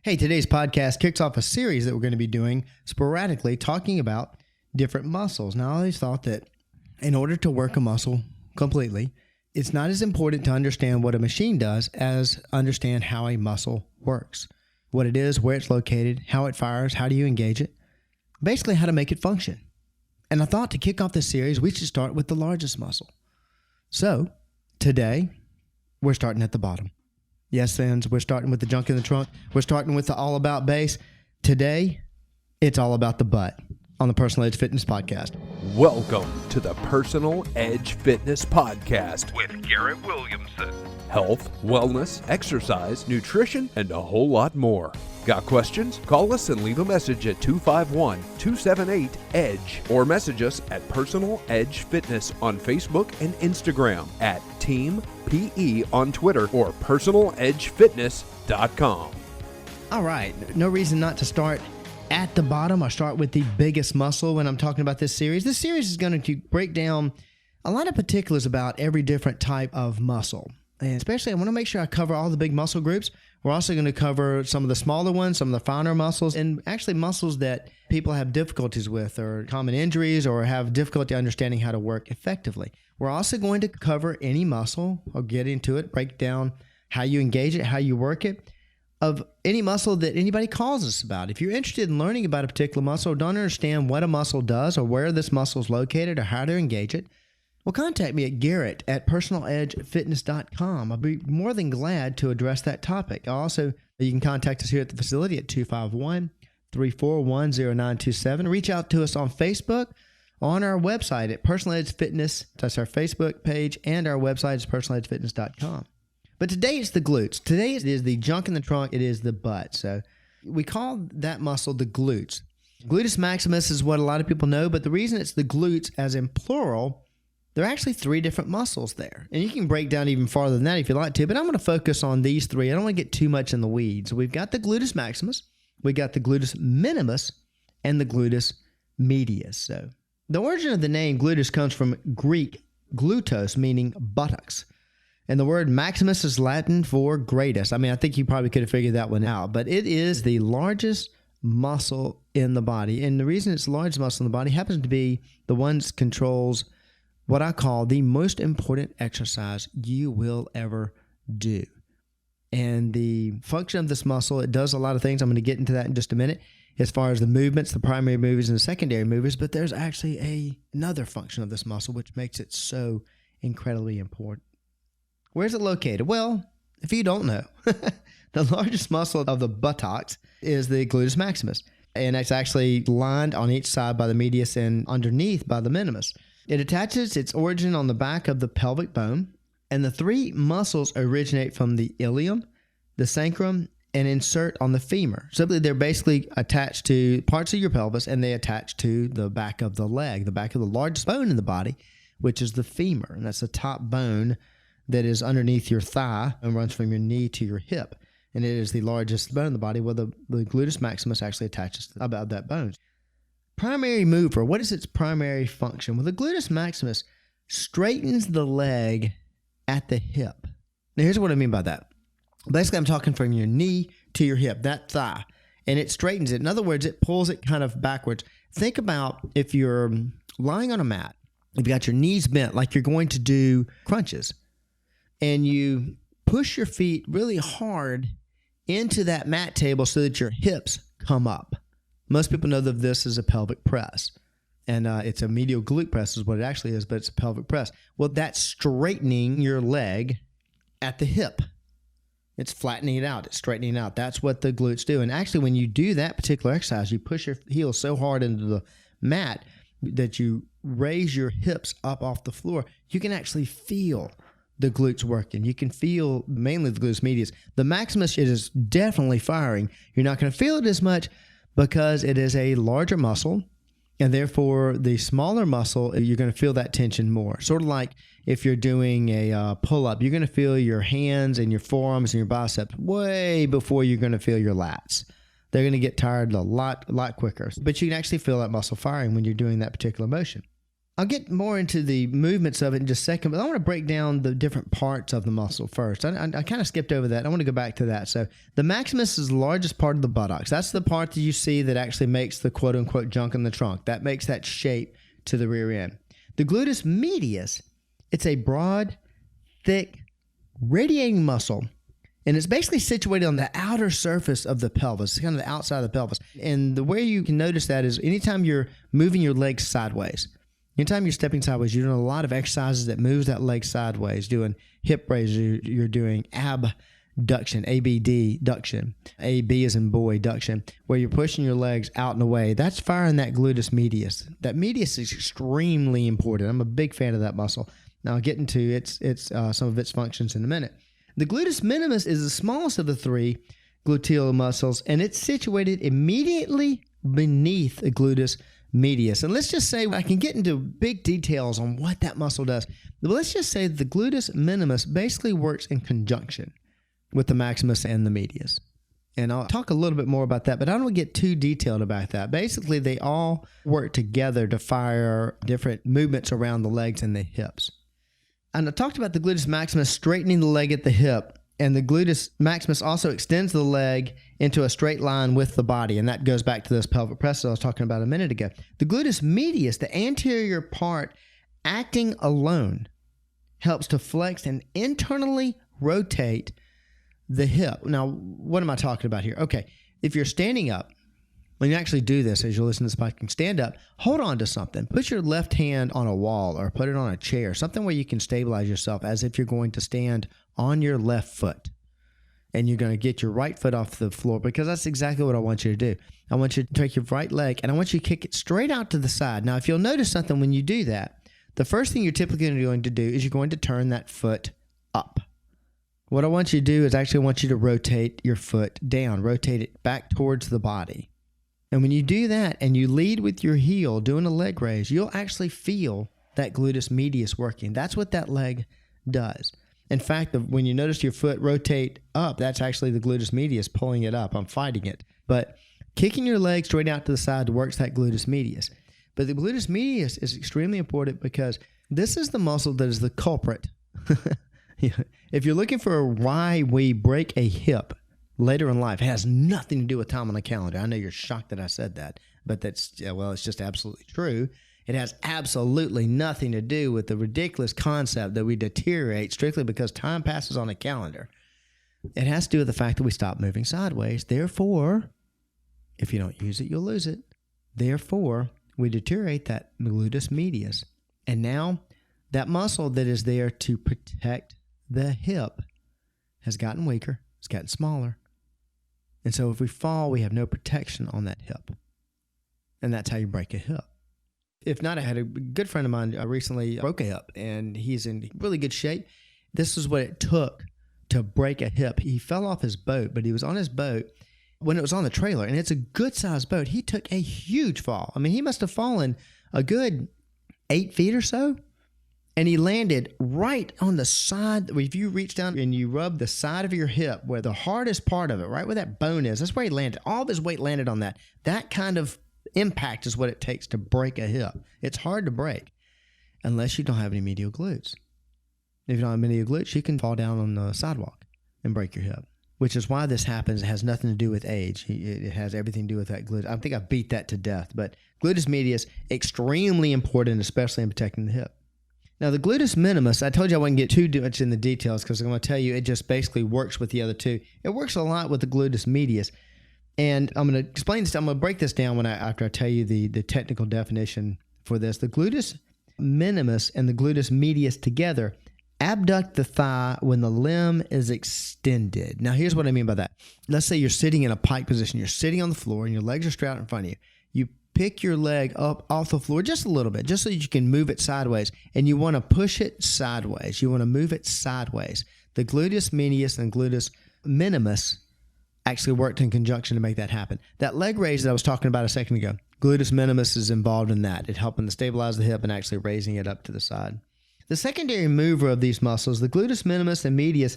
Hey, today's podcast kicks off a series that we're going to be doing sporadically, talking about different muscles. Now, I always thought that in order to work a muscle completely, it's not as important to understand what a machine does as understand how a muscle works. What it is, where it's located, how it fires, how do you engage it, basically how to make it function. And I thought to kick off this series, we should start with the largest muscle. So today, we're starting at the bottom. Yes, fans, we're starting with the junk in the trunk. We're starting with the all about base. Today, it's all about the butt on the Personal Edge Fitness Podcast. Welcome to the Personal Edge Fitness Podcast with Garrett Williamson. Health, wellness, exercise, nutrition, and a whole lot more. Got questions? Call us and leave a message at 251-278-EDGE or message us at Personal Edge Fitness on Facebook and Instagram, at Team PE on Twitter, or personaledgefitness.com. All right, no reason not to start at the bottom. I start with the biggest muscle when I'm talking about this series. This series is going to break down a lot of particulars about every different type of muscle. And especially, I want to make sure I cover all the big muscle groups. We're also going to cover some of the smaller ones, some of the finer muscles, and actually muscles that people have difficulties with or common injuries or have difficulty understanding how to work effectively. We're also going to cover any muscle. I'll get into it, break down how you engage it, how you work it, of any muscle that anybody calls us about. If you're interested in learning about a particular muscle or don't understand what a muscle does or where this muscle is located or how to engage it, well, contact me at Garrett at personaledgefitness.com. I'll be more than glad to address that topic. Also, you can contact us here at the facility at 251-341-0927. Reach out to us on Facebook, on our website at Personal Edge Fitness. That's our Facebook page, and our website is personaledgefitness.com. But today it's the glutes. Today it is the junk in the trunk. It is the butt. So we call that muscle the glutes. Gluteus maximus is what a lot of people know, but the reason it's the glutes as in plural, there are actually three different muscles there. And you can break down even farther than that if you like to, but I'm going to focus on these three. I don't want to get too much in the weeds. We've got the gluteus maximus, we got the gluteus minimus, and the gluteus medius. So the origin of the name gluteus comes from Greek gluteus, meaning buttocks. And the word maximus is Latin for greatest. I mean, I think you probably could have figured that one out, but it is the largest muscle in the body. And the reason it's the largest muscle in the body happens to be the one that controls what I call the most important exercise you will ever do. And the function of this muscle, it does a lot of things. I'm going to get into that in just a minute as far as the movements, the primary movers and the secondary movers, but there's actually another function of this muscle which makes it so incredibly important. Where's it located? Well, if you don't know, the largest muscle of the buttocks is the gluteus maximus, and it's actually lined on each side by the medius and underneath by the minimus. It attaches its origin on the back of the pelvic bone, and the three muscles originate from the ilium, the sacrum, and insert on the femur. Simply, they're basically attached to parts of your pelvis, and they attach to the back of the leg, the back of the largest bone in the body, which is the femur, and that's the top bone that is underneath your thigh and runs from your knee to your hip. And it is the largest bone in the body where the gluteus maximus actually attaches to about that bone. Primary mover, what is its primary function? Well, the gluteus maximus straightens the leg at the hip. Now, here's what I mean by that. Basically, I'm talking from your knee to your hip, that thigh, and it straightens it. In other words, it pulls it kind of backwards. Think about if you're lying on a mat, you've got your knees bent like you're going to do crunches, and you push your feet really hard into that mat table so that your hips come up. Most people know that this is a pelvic press, and it's a medial glute press is what it actually is, but it's a pelvic press. Well, that's straightening your leg at the hip. It's flattening it out. It's straightening it out. That's what the glutes do. And actually, when you do that particular exercise, you push your heels so hard into the mat that you raise your hips up off the floor. You can actually feel the glutes working. You can feel mainly the gluteus medius. The maximus, it is definitely firing. You're not going to feel it as much because it is a larger muscle, and therefore the smaller muscle, you're going to feel that tension more. Sort of like if you're doing a pull-up, you're going to feel your hands and your forearms and your biceps way before you're going to feel your lats. They're going to get tired a lot quicker. But you can actually feel that muscle firing when you're doing that particular motion. I'll get more into the movements of it in just a second, but I want to break down the different parts of the muscle first. I kind of skipped over that. I want to go back to that. So the maximus is the largest part of the buttocks. That's the part that you see that actually makes the quote-unquote junk in the trunk. That makes that shape to the rear end. The gluteus medius, it's a broad, thick, radiating muscle, and it's basically situated on the outer surface of the pelvis. It's kind of the outside of the pelvis. And the way you can notice that is anytime you're moving your legs sideways. Anytime you're stepping sideways, you're doing a lot of exercises that moves that leg sideways, doing hip raises, you're doing abduction, ABD duction, AB as in boy, duction, where you're pushing your legs out and away. That's firing that gluteus medius. That medius is extremely important. I'm a big fan of that muscle. Now I'll get into some of its functions in a minute. The gluteus minimus is the smallest of the three gluteal muscles, and it's situated immediately beneath the gluteus medius. And let's just say, I can get into big details on what that muscle does, but let's just say the gluteus minimus basically works in conjunction with the maximus and the medius. And I'll talk a little bit more about that, but I don't want to get too detailed about that. Basically, they all work together to fire different movements around the legs and the hips. And I talked about the gluteus maximus straightening the leg at the hip, and the gluteus maximus also extends the leg into a straight line with the body, and that goes back to those pelvic presses I was talking about a minute ago. The gluteus medius, the anterior part, acting alone, helps to flex and internally rotate the hip. Now, what am I talking about here? Okay, if you're standing up, when you actually do this, as you listen to this podcast, stand up, hold on to something. Put your left hand on a wall or put it on a chair, something where you can stabilize yourself as if you're going to stand on your left foot. And you're going to get your right foot off the floor, because that's exactly what I want you to do. I want you to take your right leg and I want you to kick it straight out to the side. Now, if you'll notice something when you do that, the first thing you're typically going to do is you're going to turn that foot up. What I want you to do is actually I want you to rotate your foot down, rotate it back towards the body. And when you do that and you lead with your heel doing a leg raise, you'll actually feel that gluteus medius working. That's what that leg does. In fact, when you notice your foot rotate up, that's actually the gluteus medius pulling it up. I'm fighting it. But kicking your leg straight out to the side works that gluteus medius. But the gluteus medius is extremely important because this is the muscle that is the culprit. If you're looking for why we break a hip later in life, it has nothing to do with time on the calendar. I know you're shocked that I said that, but it's just absolutely true. It has absolutely nothing to do with the ridiculous concept that we deteriorate strictly because time passes on a calendar. It has to do with the fact that we stop moving sideways. Therefore, if you don't use it, you'll lose it. Therefore, we deteriorate that gluteus medius. And now that muscle that is there to protect the hip has gotten weaker. It's gotten smaller. And so if we fall, we have no protection on that hip. And that's how you break a hip. If not, I had a good friend of mine recently broke a hip, and he's in really good shape. This is what it took to break a hip. He fell off his boat, but he was on his boat when it was on the trailer, and it's a good-sized boat. He took a huge fall. I mean, he must have fallen a good 8 feet or so, and he landed right on the side. If you reach down and you rub the side of your hip, where the hardest part of it, right where that bone is, that's where he landed. All of his weight landed on that. That kind of impact is what it takes to break a hip. It's hard to break unless you don't have any medial glutes. If you don't have medial glutes, you can fall down on the sidewalk and break your hip, which is why this happens. It has nothing to do with age. It has everything to do with that glute. I think I beat that to death, but gluteus medius, extremely important, especially in protecting the hip. Now, the gluteus minimus, I told you I wouldn't get too much in the details because I'm going to tell you it just basically works with the other two. It works a lot with the gluteus medius. And I'm going to explain this. I'm going to break this down after I tell you the technical definition for this. The gluteus minimus and the gluteus medius together abduct the thigh when the limb is extended. Now, here's what I mean by that. Let's say you're sitting in a pike position. You're sitting on the floor and your legs are straight out in front of you. You pick your leg up off the floor just a little bit, just so you can move it sideways. And you want to push it sideways. You want to move it sideways. The gluteus medius and gluteus minimus actually worked in conjunction to make that happen. That leg raise that I was talking about a second ago, gluteus minimus is involved in that. It's helping to stabilize the hip and actually raising it up to the side. The secondary mover of these muscles, the gluteus minimus and medius,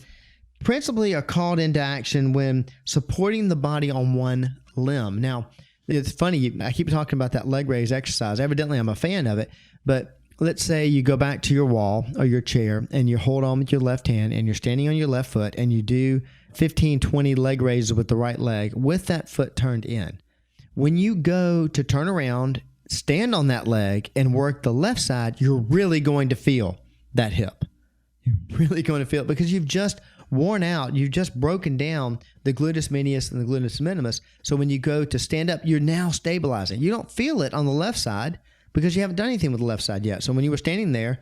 principally are called into action when supporting the body on one limb. Now, it's funny, I keep talking about that leg raise exercise. Evidently, I'm a fan of it, but let's say you go back to your wall or your chair and you hold on with your left hand and you're standing on your left foot and you do 15, 20 leg raises with the right leg with that foot turned in. When you go to turn around, stand on that leg and work the left side, you're really going to feel that hip. You're really going to feel it because you've just worn out, you've just broken down the gluteus medius and the gluteus minimus. So when you go to stand up, you're now stabilizing. You don't feel it on the left side because you haven't done anything with the left side yet. So when you were standing there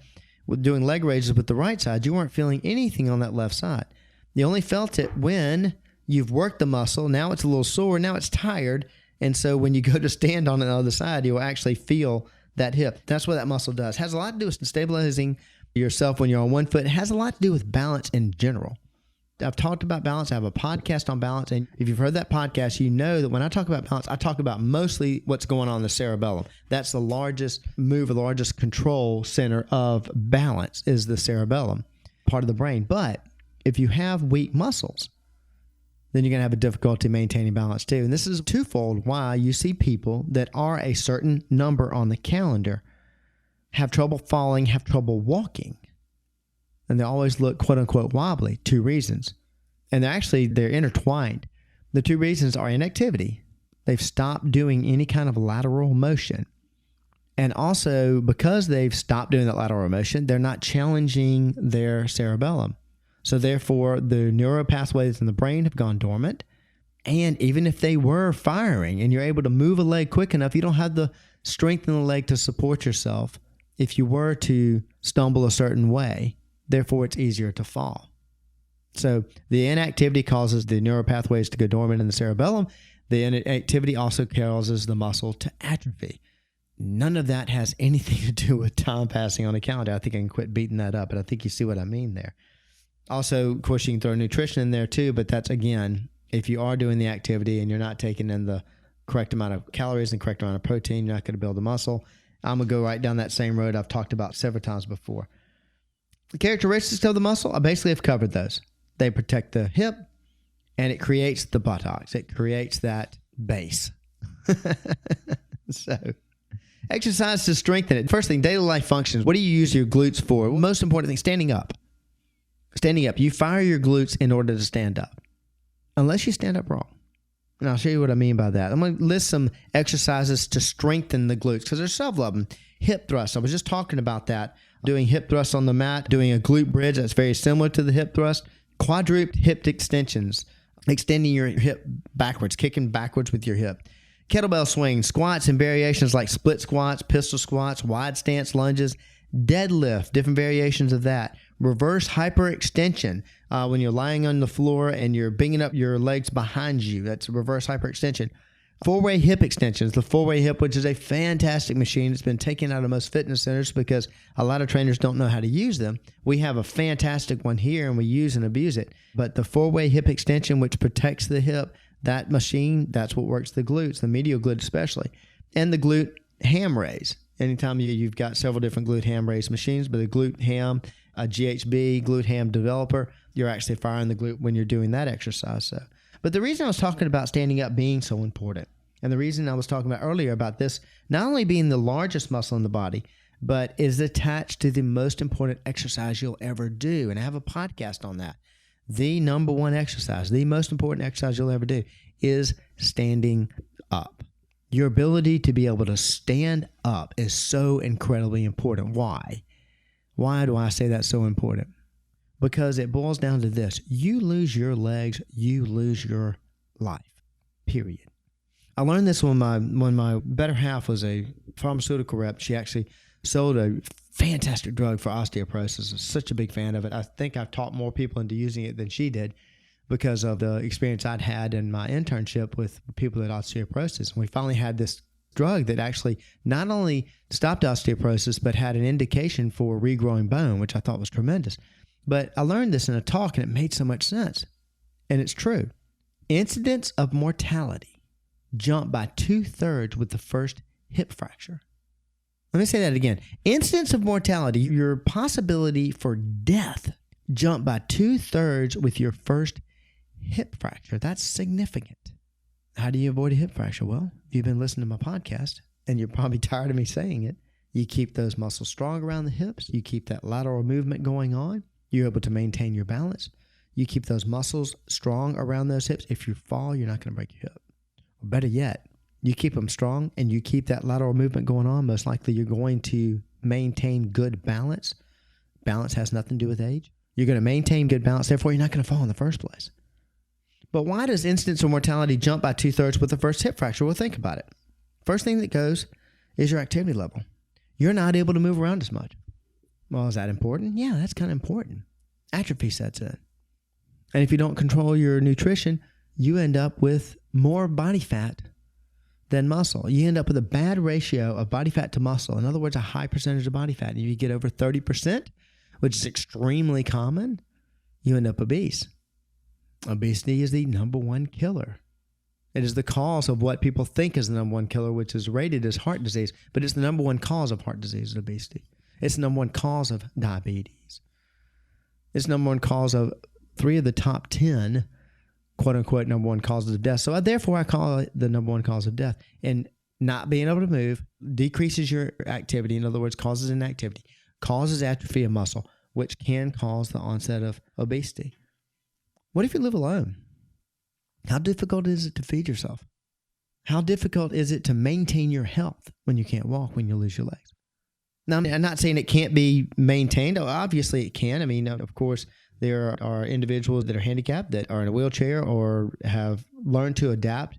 doing leg raises with the right side, you weren't feeling anything on that left side. You only felt it when you've worked the muscle. Now it's a little sore. Now it's tired. And so when you go to stand on the other side, you'll actually feel that hip. That's what that muscle does. It has a lot to do with stabilizing yourself when you're on one foot. It has a lot to do with balance in general. I've talked about balance. I have a podcast on balance. And if you've heard that podcast, you know that when I talk about balance, I talk about mostly what's going on in the cerebellum. That's the largest move, the largest control center of balance is the cerebellum, part of the brain. But if you have weak muscles, then you're going to have a difficulty maintaining balance too. And this is twofold why you see people that are a certain number on the calendar have trouble falling, have trouble walking. And they always look quote unquote wobbly. Two reasons. And they're intertwined. The two reasons are inactivity. They've stopped doing any kind of lateral motion. And also because they've stopped doing that lateral motion, they're not challenging their cerebellum. So therefore, the neural pathways in the brain have gone dormant. And even if they were firing and you're able to move a leg quick enough, you don't have the strength in the leg to support yourself if you were to stumble a certain way. Therefore, it's easier to fall. So the inactivity causes the neural pathways to go dormant in the cerebellum. The inactivity also causes the muscle to atrophy. None of that has anything to do with time passing on a calendar. I think I can quit beating that up, but I think you see what I mean there. Also, of course, you can throw nutrition in there too, but that's, again, if you are doing the activity and you're not taking in the correct amount of calories and correct amount of protein, you're not going to build the muscle. I'm going to go right down that same road I've talked about several times before. The characteristics of the muscle, I basically have covered those. They protect the hip, and it creates the buttocks. It creates that base. So, exercise to strengthen it. First thing, daily life functions. What do you use your glutes for? Most important thing, standing up. Standing up. You fire your glutes in order to stand up. Unless you stand up wrong. And I'll show you what I mean by that. I'm going to list some exercises to strengthen the glutes because there's several of them. Hip thrust. I was just talking about that. Doing hip thrusts on the mat, doing a glute bridge that's very similar to the hip thrust. Quadruped hip extensions, extending your hip backwards, kicking backwards with your hip. Kettlebell swings, squats and variations like split squats, pistol squats, wide stance lunges, deadlift, different variations of that. Reverse hyperextension, when you're lying on the floor and you're bringing up your legs behind you. That's reverse hyperextension. Four-way hip extensions, the four-way hip, which is a fantastic machine. It's been taken out of most fitness centers because a lot of trainers don't know how to use them. We have a fantastic one here and we use and abuse it. But the four-way hip extension, which protects the hip, that machine, that's what works the glutes, the medial glute especially. And the glute ham raise. Anytime you've got several different glute ham raise machines, but the glute ham, a GHB, glute ham developer, you're actually firing the glute when you're doing that exercise. But the reason I was talking about standing up being so important, and the reason I was talking about earlier about this not only being the largest muscle in the body, but is attached to the most important exercise you'll ever do. And I have a podcast on that. The number one exercise, the most important exercise you'll ever do is standing up. Your ability to be able to stand up is so incredibly important. Why? Why do I say that's so important? Because it boils down to this. You lose your legs, you lose your life, period. I learned this when my better half was a pharmaceutical rep. She actually sold a fantastic drug for osteoporosis. I'm such a big fan of it. I think I've taught more people into using it than she did because of the experience I'd had in my internship with people with osteoporosis. And we finally had this drug that actually not only stopped osteoporosis, but had an indication for regrowing bone, which I thought was tremendous. But I learned this in a talk, and it made so much sense. And it's true. Incidence of mortality jumped by 2/3 with the first hip fracture. Let me say that again. Incidence of mortality, your possibility for death, jumped by 2/3 with your first hip fracture. That's significant. How do you avoid a hip fracture? Well, if you've been listening to my podcast, and you're probably tired of me saying it, You keep those muscles strong around the hips. You keep that lateral movement going on. You're able to maintain your balance. You keep those muscles strong around those hips. If you fall, you're not going to break your hip. Or better yet, you keep them strong and you keep that lateral movement going on. Most likely you're going to maintain good balance. Balance has nothing to do with age. You're going to maintain good balance. Therefore, you're not going to fall in the first place. But why does incidence of mortality jump by 2/3 with the first hip fracture? Well, think about it. First thing that goes is your activity level. You're not able to move around as much. Well, is that important? Yeah, that's kind of important. Atrophy sets in. And if you don't control your nutrition, you end up with more body fat than muscle. You end up with a bad ratio of body fat to muscle. In other words, a high percentage of body fat. And if you get over 30%, which is extremely common, you end up obese. Obesity is the number one killer. It is the cause of what people think is the number one killer, which is rated as heart disease. But it's the number one cause of heart disease and obesity. It's the number one cause of diabetes. It's the number one cause of 3 of the top 10, quote unquote, number one causes of death. So therefore, I call it the number one cause of death. And not being able to move decreases your activity. In other words, causes inactivity, causes atrophy of muscle, which can cause the onset of obesity. What if you live alone? How difficult is it to feed yourself? How difficult is it to maintain your health when you can't walk, when you lose your legs? Now, I'm not saying it can't be maintained. Obviously, it can. I mean, of course, there are individuals that are handicapped that are in a wheelchair or have learned to adapt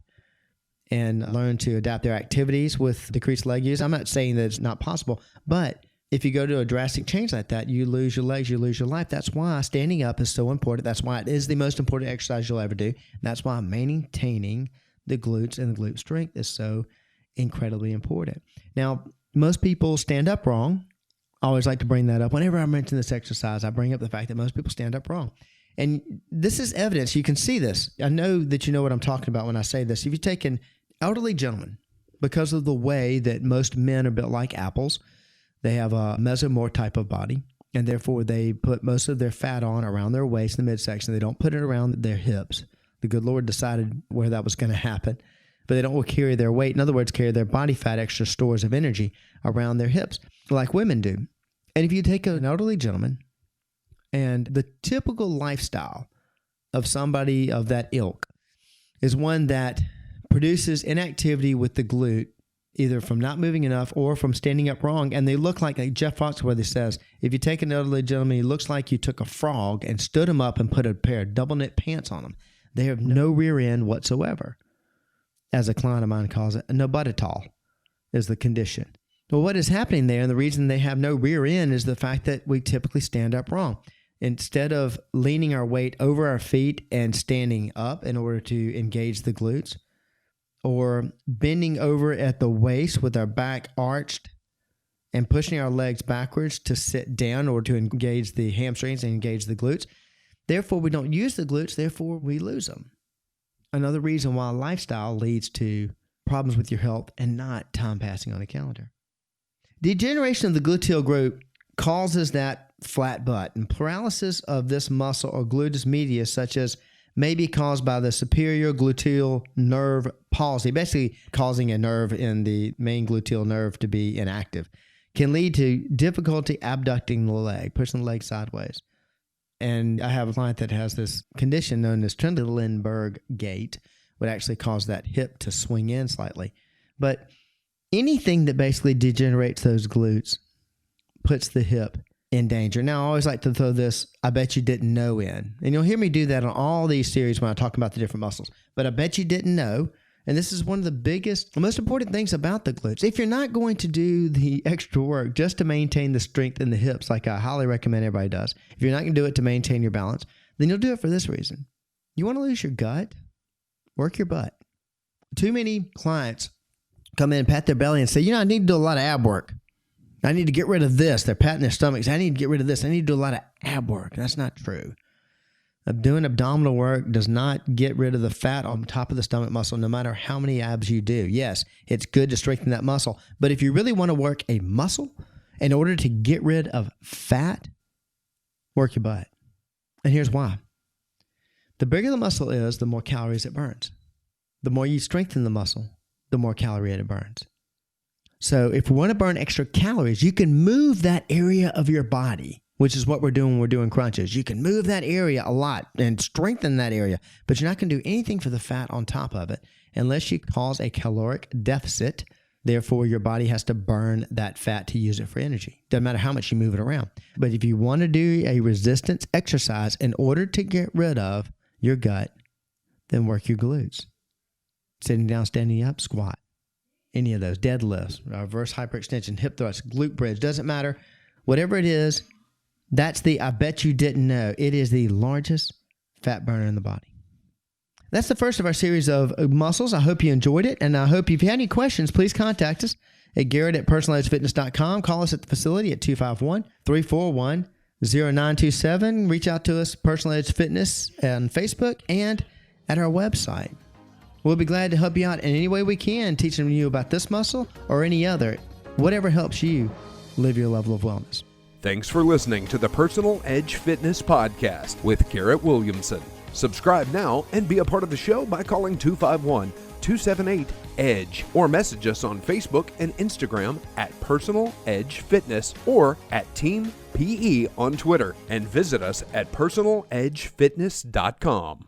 and learn to adapt their activities with decreased leg use. I'm not saying that it's not possible, but if you go to a drastic change like that, you lose your legs, you lose your life. That's why standing up is so important. That's why it is the most important exercise you'll ever do. And that's why maintaining the glutes and the glute strength is so incredibly important. Now, most people stand up wrong. I always like to bring that up. Whenever I mention this exercise, I bring up the fact that most people stand up wrong. And this is evidence. You can see this. I know that you know what I'm talking about when I say this. If you take an elderly gentleman, because of the way that most men are built like apples, they have a mesomorph type of body, and therefore they put most of their fat on around their waist in the midsection. They don't put it around their hips. The good Lord decided where that was going to happen, but they don't carry their weight. In other words, carry their body fat, extra stores of energy around their hips, like women do. And if you take an elderly gentleman and the typical lifestyle of somebody of that ilk is one that produces inactivity with the glute, either from not moving enough or from standing up wrong. And they look like Jeff Foxworthy says, if you take an elderly gentleman, he looks like you took a frog and stood him up and put a pair of double knit pants on him. They have no rear end whatsoever. As a client of mine calls it, no butt at all is the condition. Well, what is happening there, and the reason they have no rear end, is the fact that we typically stand up wrong. Instead of leaning our weight over our feet and standing up in order to engage the glutes, or bending over at the waist with our back arched and pushing our legs backwards to sit down or to engage the hamstrings and engage the glutes. Therefore, we don't use the glutes, therefore we lose them. Another reason why lifestyle leads to problems with your health and not time passing on a calendar. Degeneration of the gluteal group causes that flat butt, and paralysis of this muscle or gluteus medius, such as may be caused by the superior gluteal nerve palsy, basically causing a nerve in the main gluteal nerve to be inactive, can lead to difficulty abducting the leg, pushing the leg sideways. And I have a client that has this condition known as Trendelenburg gait, would actually cause that hip to swing in slightly. But anything that basically degenerates those glutes puts the hip in danger. Now, I always like to throw this, I bet you didn't know in. And you'll hear me do that on all these series when I talk about the different muscles. But I bet you didn't know. And this is one of the biggest, most important things about the glutes. If you're not going to do the extra work just to maintain the strength in the hips, like I highly recommend everybody does, if you're not going to do it to maintain your balance, then you'll do it for this reason. You want to lose your gut? Work your butt. Too many clients come in, pat their belly and say, I need to do a lot of ab work. I need to get rid of this. They're patting their stomachs. I need to get rid of this. I need to do a lot of ab work. That's not true. Doing abdominal work does not get rid of the fat on top of the stomach muscle, no matter how many abs you do. Yes, it's good to strengthen that muscle. But if you really want to work a muscle, in order to get rid of fat, work your butt. And here's why. The bigger the muscle is, the more calories it burns. The more you strengthen the muscle, the more calorie it burns. So if we want to burn extra calories, you can move that area of your body, which is what we're doing when we're doing crunches. You can move that area a lot and strengthen that area, but you're not going to do anything for the fat on top of it unless you cause a caloric deficit. Therefore, your body has to burn that fat to use it for energy. Doesn't matter how much you move it around. But if you want to do a resistance exercise in order to get rid of your gut, then work your glutes. Sitting down, standing up, squat. Any of those, deadlifts, reverse hyperextension, hip thrust, glute bridge, doesn't matter. Whatever it is, that's I bet you didn't know, it is the largest fat burner in the body. That's the first of our series of muscles. I hope you enjoyed it. And I hope if you have any questions, please contact us at Garrett@personalizedfitness.com. Call us at the facility at 251-341-0927. Reach out to us, Personal Edge Fitness, on Facebook and at our website. We'll be glad to help you out in any way we can, teaching you about this muscle or any other, whatever helps you live your level of wellness. Thanks for listening to the Personal Edge Fitness Podcast with Garrett Williamson. Subscribe now and be a part of the show by calling 251-278-EDGE or message us on Facebook and Instagram at Personal Edge Fitness or at Team PE on Twitter, and visit us at personaledgefitness.com.